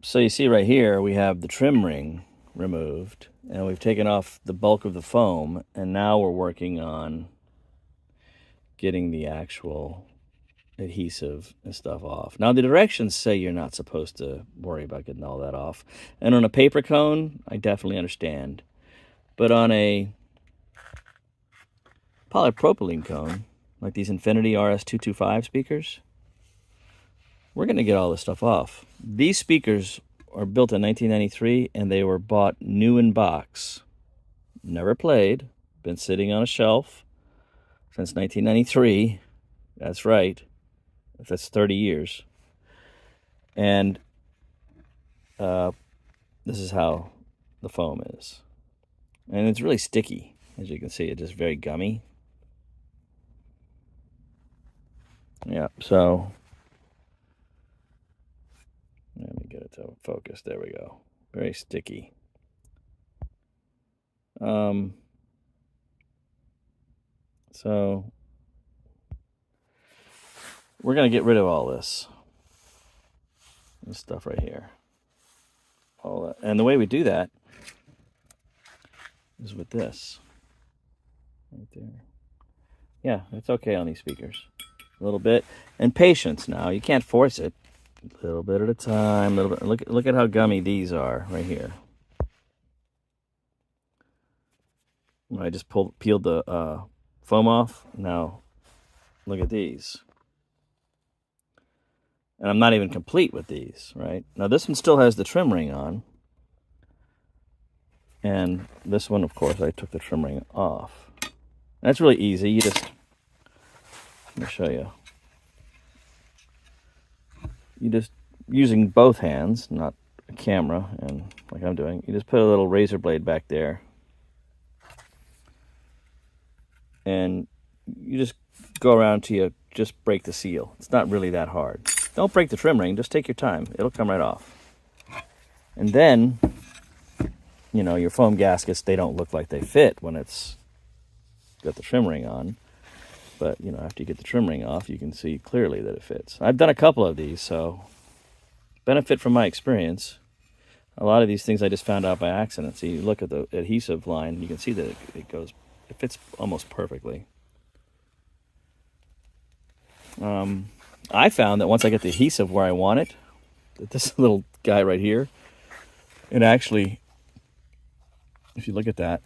So you see right here, we have the trim ring removed, and we've taken off the bulk of the foam, and now we're working on getting the actual adhesive and stuff off. Now the directions say you're not supposed to worry about getting all that off. And on a paper cone, I definitely understand. But on a polypropylene cone, like these Infinity RS225 speakers, we're going to get all this stuff off. These speakers are built in 1993, and they were bought new in box. Never played. Been sitting on a shelf since 1993. That's right. That's 30 years. And this is how the foam is. And it's really sticky. As you can see, it's just very gummy. Yeah, so let me get it to focus. There we go. Very sticky. So we're going to get rid of all this stuff right here. All that. And the way we do that is with this. Right there. Yeah, it's okay on these speakers. A little bit. And patience now. You can't force it. A little bit at a time. A little bit. Look at how gummy these are right here. I just peeled the foam off. Now, look at these. And I'm not even complete with these, right? Now, this one still has the trim ring on. And this one, of course, I took the trim ring off. That's really easy. You just, let me show you. You just, using both hands, not a camera, and like I'm doing, you just put a little razor blade back there. And you just go around till you just break the seal. It's not really that hard. Don't break the trim ring, just take your time. It'll come right off. And then, you know, your foam gaskets, they don't look like they fit when it's got the trim ring on. But, you know, after you get the trim ring off, you can see clearly that it fits. I've done a couple of these, so benefit from my experience. A lot of these things I just found out by accident. So you look at the adhesive line, you can see that it fits almost perfectly. I found that once I get the adhesive where I want it, that this little guy right here, it actually, if you look at that,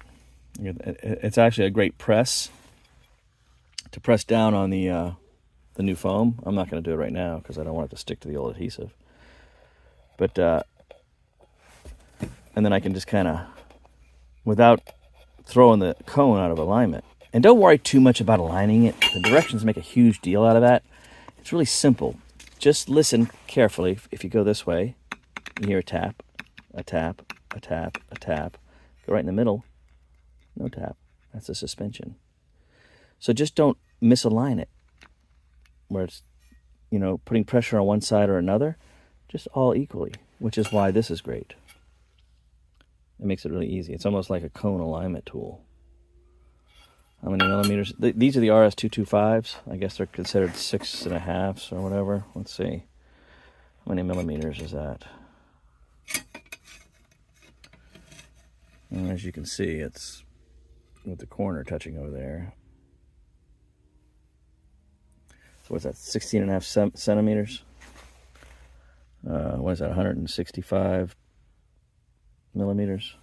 it's actually a great press to press down on the new foam. I'm not going to do it right now because I don't want it to stick to the old adhesive. But and then I can just kind of, without throwing the cone out of alignment. And don't worry too much about aligning it. The directions make a huge deal out of that. It's really simple. Just listen carefully. If you go this way, you hear a tap, a tap, a tap, a tap. Go right in the middle, no tap. That's the suspension. So just don't misalign it, where it's, you know, putting pressure on one side or another, just all equally, which is why this is great. It makes it really easy. It's almost like a cone alignment tool. How many millimeters? These are the RS225s. I guess they're considered 6.5 or whatever. Let's see. How many millimeters is that? And as you can see, it's with the corner touching over there. So what's that? 16.5 centimeters? What is that? 165 millimeters?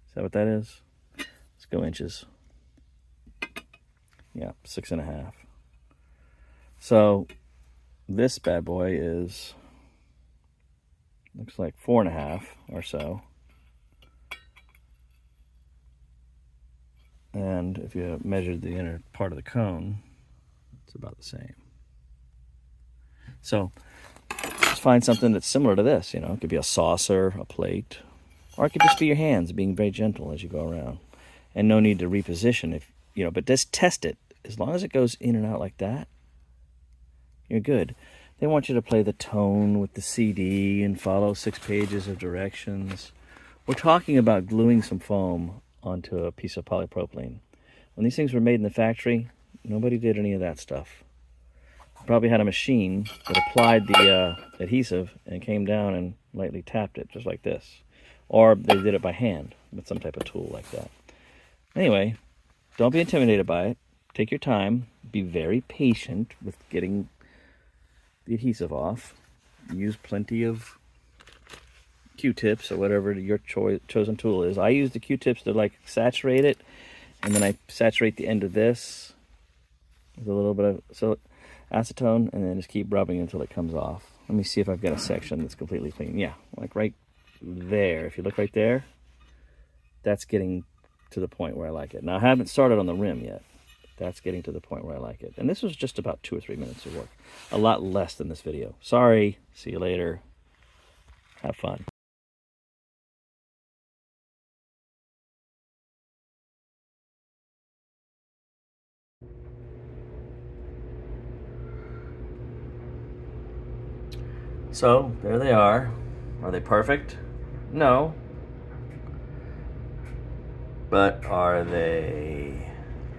Is that what that is? Let's go inches. Yeah, 6.5. So this bad boy is, looks like 4.5 or so. And if you measured the inner part of the cone, it's about the same. So just find something that's similar to this. You know, it could be a saucer, a plate, or it could just be your hands being very gentle as you go around. And no need to reposition, if you know, but just test it. As long as it goes in and out like that, you're good. They want you to play the tone with the CD and follow 6 pages of directions. We're talking about gluing some foam onto a piece of polypropylene. When these things were made in the factory, nobody did any of that stuff. probably had a machine that applied the adhesive and came down and lightly tapped it, just like this. Or they did it by hand with some type of tool like that. Anyway, don't be intimidated by it. Take your time. Be very patient with getting the adhesive off. Use plenty of Q-tips or whatever your chosen tool is. I use the Q-tips to like saturate it, and then I saturate the end of this with a little bit of acetone, and then just keep rubbing until it comes off. Let me see if I've got a section that's completely clean. Yeah, like right there. If you look right there, that's getting to the point where I like it. Now, I haven't started on the rim yet. That's getting to the point where I like it. And this was just about 2 or 3 minutes of work. A lot less than this video. Sorry. See you later. Have fun. So, there they are. Are they perfect? No. But are they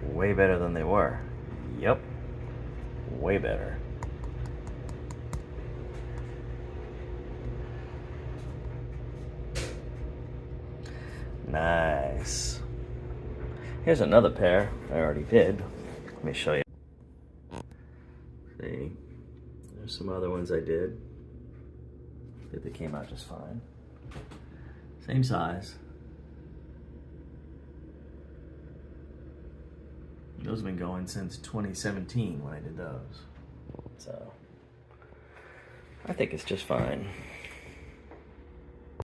way better than they were? Yep. Way better. Nice. Here's another pair I already did. Let me show you. See, there's some other ones I did. I think they came out just fine. Same size. Those have been going since 2017 when I did those. So, I think it's just fine.